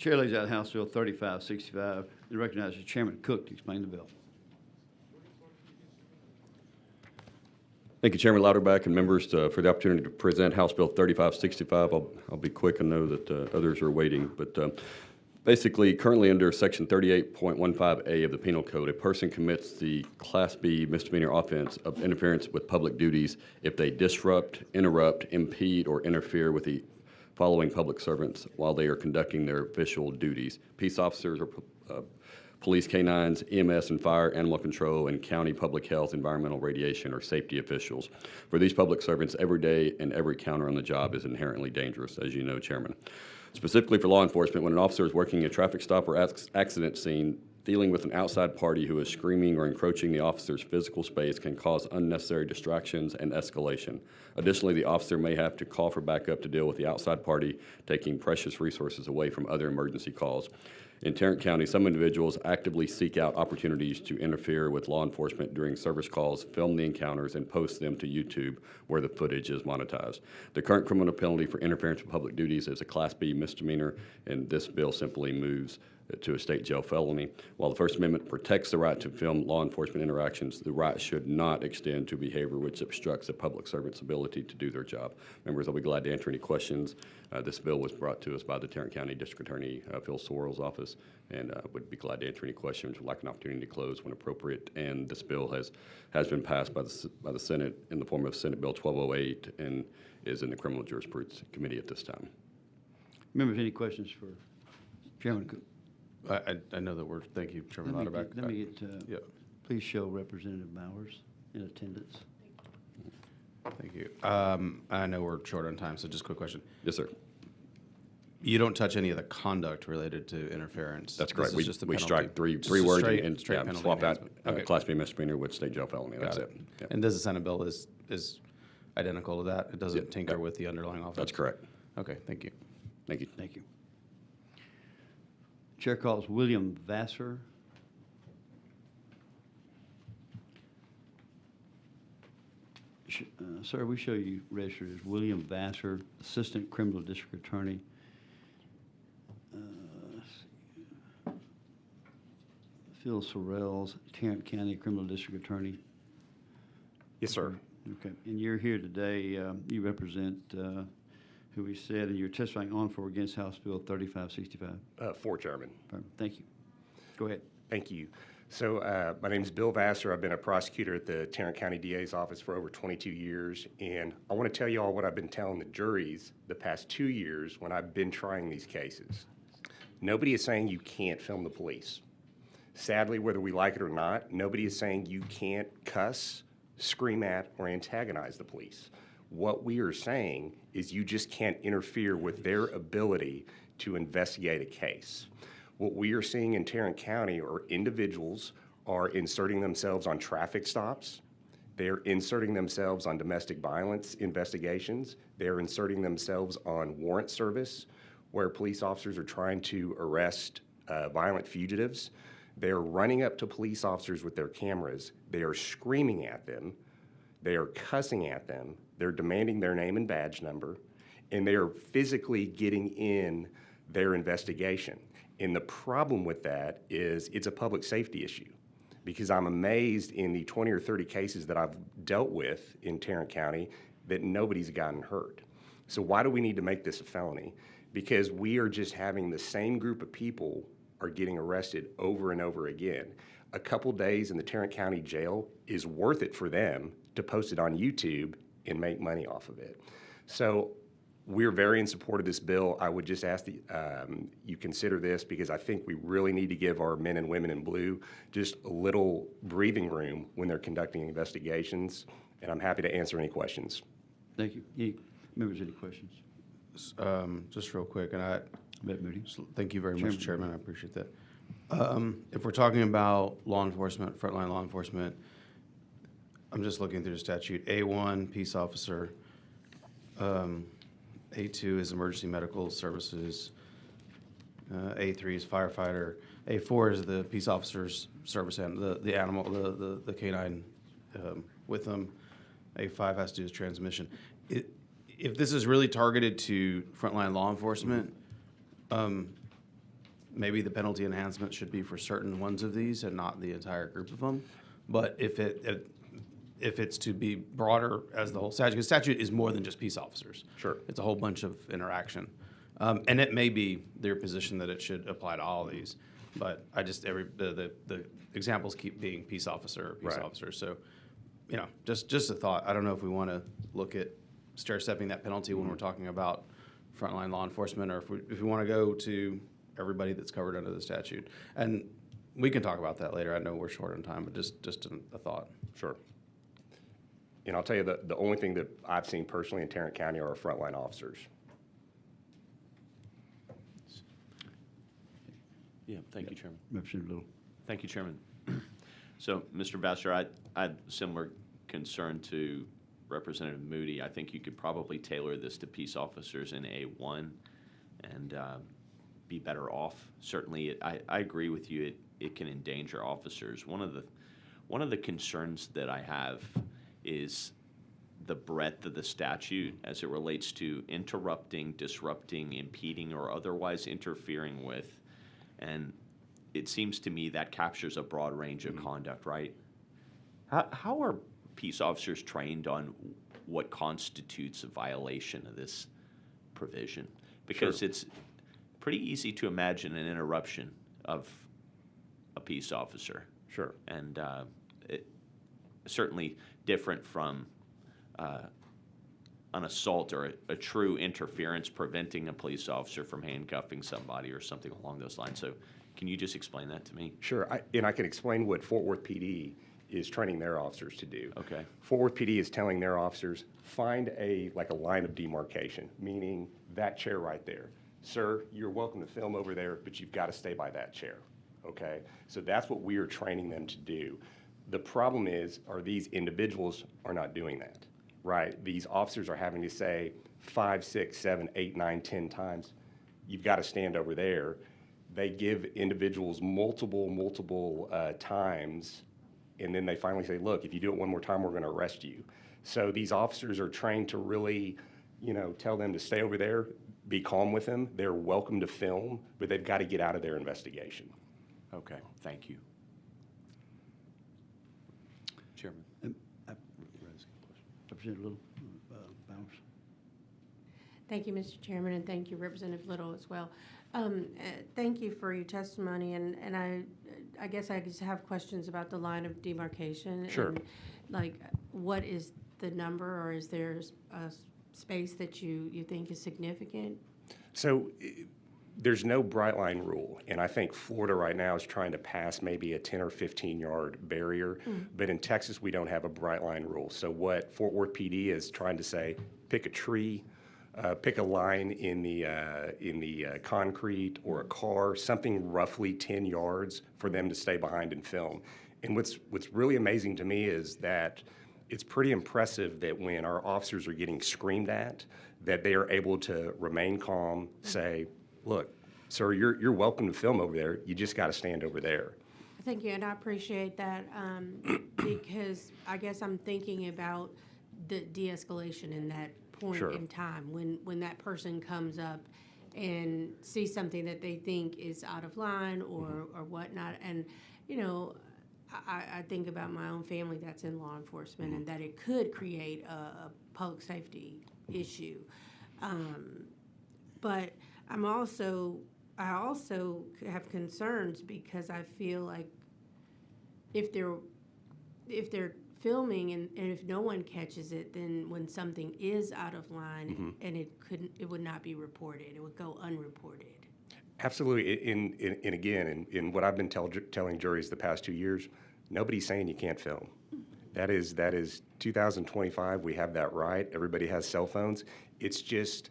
Chair lays out House Bill 3565 and recognizes Chairman Cook to explain the bill. Thank you, Chairman Louderback and members for the opportunity to present House Bill 3565. I'll be quick. I know that others are waiting, but basically, currently under Section 38.15A of the Penal Code, a person commits the Class B misdemeanor offense of interference with public duties if they disrupt, interrupt, impede, or interfere with the following public servants while they are conducting their official duties: peace officers or police canines, EMS and fire, animal control, and county public health, environmental, radiation, or safety officials. For these public servants, every day and every counter on the job is inherently dangerous, as you know, Chairman. Specifically for law enforcement, when an officer is working a traffic stop or accident scene, dealing with an outside party who is screaming or encroaching the officer's physical space can cause unnecessary distractions and escalation. Additionally, the officer may have to call for backup to deal with the outside party, taking precious resources away from other emergency calls. In Tarrant County, some individuals actively seek out opportunities to interfere with law enforcement during service calls, film the encounters, and post them to YouTube, where the footage is monetized. The current criminal penalty for interference with public duties is a Class B misdemeanor, and this bill simply moves to a state jail felony. While the First Amendment protects the right to film law enforcement interactions, the right should not extend to behavior which obstructs a public servant's ability to do their job. Members, I'll be glad to answer any questions. This bill was brought to us by the Tarrant County District Attorney Phil Sorrell's office, and would be glad to answer any questions. Would like an opportunity to close when appropriate. And this bill has been passed by the Senate in the form of Senate Bill 1208 and is in the Criminal Jurisprudence Committee at this time. Members, any questions for Chairman Cook? I know that we're, thank you, Chairman Louderback. Let me get, yeah. Please show Representative Bowers in attendance. Thank you. I know we're short on time, so just a quick question. Yes, sir. You don't touch any of the conduct related to interference. That's correct. This is just the We penalty. strike three Just a words straight and penalty swap out enhancement. Okay. Class B misdemeanor with state jail felony. That's Got it. Yeah. And does the Senate bill is identical to that? It doesn't Yeah. tinker with the underlying offense? That's correct. Okay, thank you. Thank you. Thank you. Chair calls William Vassar. Sir, we show you registered as William Vassar, Assistant Criminal District Attorney. Let's see. Phil Sorrells, Tarrant County Criminal District Attorney. Yes, sir. Okay, and you're here today, you represent who we said, and you're testifying on for or against House Bill 3565. For Chairman. Thank you. Go ahead. Thank you. So my name is Bill Vassar. I've been a prosecutor at the Tarrant County DA's office for over 22 years, and I want to tell you all what I've been telling the juries the past 2 years when I've been trying these cases. Nobody is saying you can't film the police. Sadly, whether we like it or not, nobody is saying you can't cuss, scream at, or antagonize the police. What we are saying is you just can't interfere with their ability to investigate a case. What we are seeing in Tarrant County are individuals are inserting themselves on traffic stops. They're inserting themselves on domestic violence investigations. They're inserting themselves on warrant service, where police officers are trying to arrest violent fugitives. They're running up to police officers with their cameras. They are screaming at them. They are cussing at them. They're demanding their name and badge number, and they are physically getting in their investigation. And the problem with that is it's a public safety issue, because I'm amazed in the 20 or 30 cases that I've dealt with in Tarrant County that nobody's gotten hurt. So why do we need to make this a felony? Because we are just having the same group of people are getting arrested over and over again. A couple days in the Tarrant County jail is worth it for them to post it on YouTube and make money off of it. So we're very in support of this bill. I would just ask that you consider this, because I think we really need to give our men and women in blue just a little breathing room when they're conducting investigations, and I'm happy to answer any questions. Thank you. Any members, any questions? Just real quick, and Moody. thank you very much, Chairman. I appreciate that. If we're talking about law enforcement, frontline law enforcement, I'm just looking through the statute. A1, peace officer. A2 is emergency medical services. A3 is firefighter. A4 is the peace officer's service and the animal, the canine with them. A5 has to do with transmission. If this is really targeted to frontline law enforcement, maybe the penalty enhancement should be for certain ones of these and not the entire group of them. But if it's to be broader as the whole statute, because statute is more than just peace officers. Sure. It's a whole bunch of interaction. And it may be their position that it should apply to all of these, but I just, the examples keep being peace officer, peace Right. officer. So, you know, just a thought. I don't know if we want to look at stair-stepping that penalty when we're talking about frontline law enforcement, or if we want to go to everybody that's covered under the statute. And we can talk about that later. I know we're short on time, but just a thought. Sure. And I'll tell you, the only thing that I've seen personally in Tarrant County are our frontline officers. Yeah, thank you, Chairman. Representative Little. Thank you, Chairman. So, Mr. Vassar, I had similar concern to Representative Moody. I think you could probably tailor this to peace officers in A1 and be better off. Certainly, I agree with you. It can endanger officers. One of the concerns that I have is the breadth of the statute as it relates to interrupting, disrupting, impeding, or otherwise interfering with. And it seems to me that captures a broad range of conduct, right? How are peace officers trained on what constitutes a violation of this provision? Because Sure. it's pretty easy to imagine an interruption of a peace officer. Sure. And it certainly different from an assault or a true interference preventing a police officer from handcuffing somebody or something along those lines. So can you just explain that to me? Sure, and I can explain what Fort Worth PD is training their officers to do. Okay. Fort Worth PD is telling their officers, find a line of demarcation, meaning that chair right there. Sir, you're welcome to film over there, but you've got to stay by that chair, okay? So that's what we are training them to do. The problem is, these individuals are not doing that, right? These officers are having to say 5, 6, 7, 8, 9, 10 times, you've got to stand over there. They give individuals multiple times, and then they finally say, look, if you do it one more time, we're going to arrest you. So these officers are trained to really, tell them to stay over there, be calm with them. They're welcome to film, but they've got to get out of their investigation. Okay, thank you. Chairman. Representative Little, Bowers. Thank you, Mr. Chairman, and thank you, Representative Little, as well. Thank you for your testimony, and I guess I just have questions about the line of demarcation. Sure. And, like, what is the number, or is there a space that you think is significant? So there's no bright line rule, and I think Florida right now is trying to pass maybe a 10 or 15-yard barrier, but in Texas we don't have a bright line rule. So what Fort Worth PD is trying to say, pick a tree, pick a line in the concrete or a car, something roughly 10 yards for them to stay behind and film. And what's really amazing to me is that it's pretty impressive that when our officers are getting screamed at, that they are able to remain calm, say, look, sir, you're welcome to film over there. You just got to stand over there. Thank you, and I appreciate that because I guess I'm thinking about the de-escalation in that point Sure. in time when that person comes up and sees something that they think is out of line or whatnot. And, I think about my own family that's in law enforcement and that it could create a public safety issue. But I also have concerns because I feel like if they're filming and if no one catches it, then when something is out of line and it would not be reported, it would go unreported. Absolutely. And again, in what I've been telling juries the past 2 years, nobody's saying you can't film. That is 2025. We have that right. Everybody has cell phones. It's just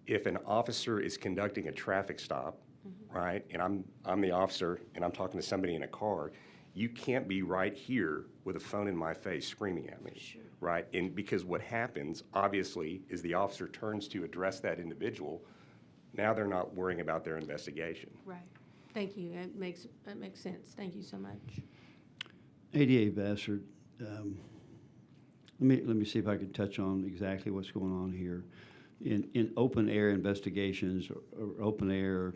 if an officer is conducting a traffic stop, right, and I'm the officer and I'm talking to somebody in a car, you can't be right here with a phone in my face screaming at me, Sure. right? And because what happens, obviously, is the officer turns to address that individual. Now they're not worrying about their investigation. Right. Thank you. That makes sense. Thank you so much. ADA Vassar, let me see if I can touch on exactly what's going on here. In open air investigations or open air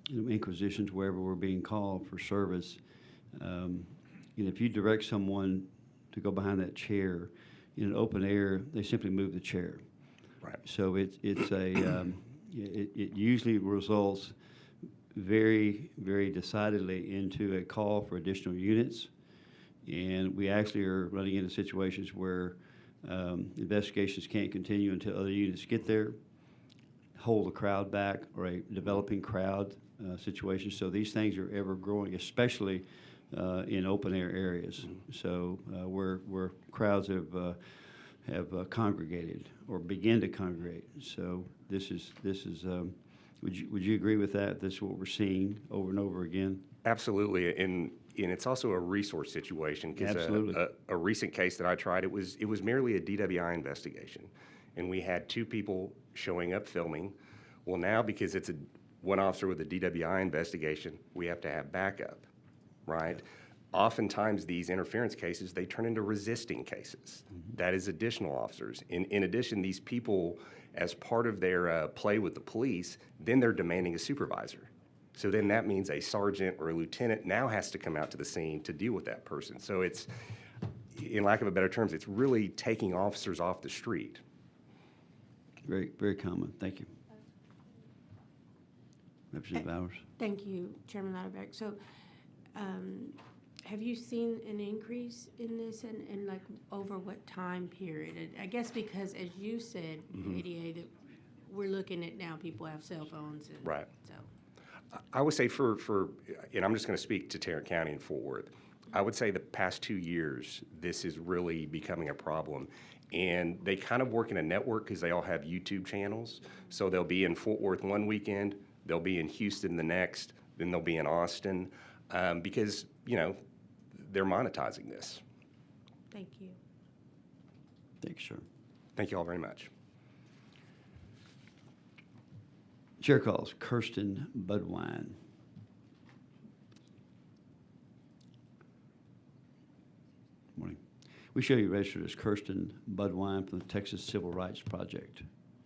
inquisitions wherever we're being called for service. If you direct someone to go behind that chair in an open air, they simply move the chair. Right. So it usually results very, very decidedly into a call for additional units. And we actually are running into situations where investigations can't continue until other units get there, hold the crowd back, or a developing crowd situation. So these things are ever growing, especially in open air areas. So where crowds have congregated or begin to congregate. So this is. Would you agree with that? This is what we're seeing over and over again. Absolutely, and it's also a resource situation. 'Cause Absolutely. A recent case that I tried, it was merely a DWI investigation, and we had 2 people showing up filming. Well, now because it's one officer with a DWI investigation, we have to have backup, right? Oftentimes, these interference cases, they turn into resisting cases. That is additional officers. In addition, these people, as part of their play with the police, then they're demanding a supervisor. So then that means a sergeant or a lieutenant now has to come out to the scene to deal with that person. So it's, in lack of a better terms, it's really taking officers off the street. Very, very common. Thank you. Representative Bowers. Thank you, Chairman Lauterbach. So, have you seen an increase in this and like over what time period? I guess because, as you said, ADA, that we're looking at now people have cell phones. And Right. So, I would say and I'm just going to speak to Tarrant County and Fort Worth. I would say the past 2 years, this is really becoming a problem. And they kind of work in a network because they all have YouTube channels. So they'll be in Fort Worth one weekend, they'll be in Houston the next, then they'll be in Austin, because, they're monetizing this. thank you. Thank you, sir. Thank you all very much. Chair calls Kirsten Budwine. Morning. We show you registered as Kirsten Budwine from the Texas Civil Rights Project.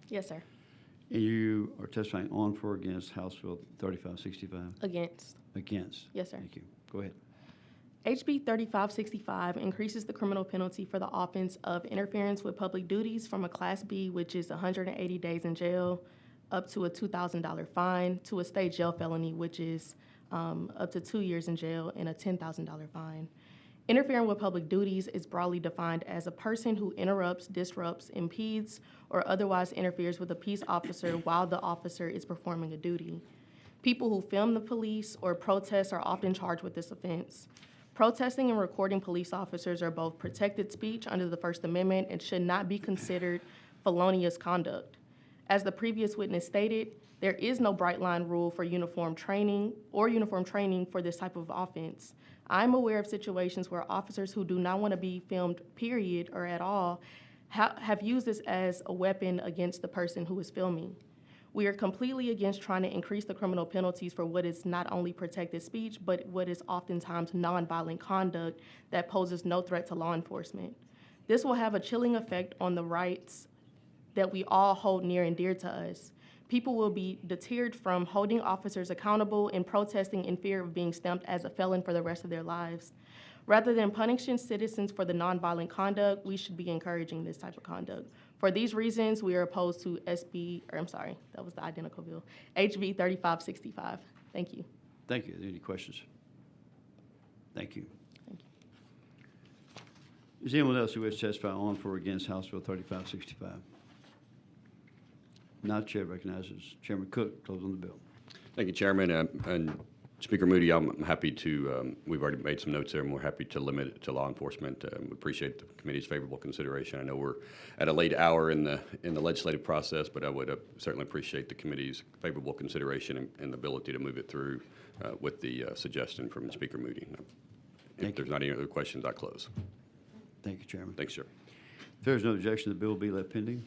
Yes, sir. And you are testifying on for or against House Bill 3565? Against. Against. Yes, sir. Thank you. Go ahead. HB 3565 increases the criminal penalty for the offense of interference with public duties from a Class B, which is 180 days in jail, up to a $2,000 fine, to a state jail felony, which is up to 2 years in jail and a $10,000 fine. Interfering with public duties is broadly defined as a person who interrupts, disrupts, impedes, or otherwise interferes with a peace officer while the officer is performing a duty. People who film the police or protest are often charged with this offense. Protesting and recording police officers are both protected speech under the First Amendment and should not be considered felonious conduct. As the previous witness stated, there is no bright line rule for uniform training for this type of offense. I'm aware of situations where officers who do not want to be filmed, period, or at all, have used this as a weapon against the person who is filming. We are completely against trying to increase the criminal penalties for what is not only protected speech, but what is oftentimes nonviolent conduct that poses no threat to law enforcement. This will have a chilling effect on the rights that we all hold near and dear to us. People will be deterred from holding officers accountable and protesting in fear of being stamped as a felon for the rest of their lives. Rather than punishing citizens for the nonviolent conduct, we should be encouraging this type of conduct. For these reasons, we are opposed to that was the identical bill, HB 3565. Thank you. Thank you. Are there any questions? Thank you. Thank you. Is there anyone else who wishes to testify on for or against House Bill 3565? Not, Chair recognizes Chairman Cook, close on the bill. Thank you, Chairman. And Speaker Moody, I'm happy to, we've already made some notes there, and we're happy to limit it to law enforcement. We appreciate the committee's favorable consideration. I know we're at a late hour in the legislative process, but I would certainly appreciate the committee's favorable consideration and the ability to move it through with the suggestion from Speaker Moody. If there's not any other questions, I'll close. Thank you, Chairman. Thanks, sir. If there is no objection, the bill will be left pending.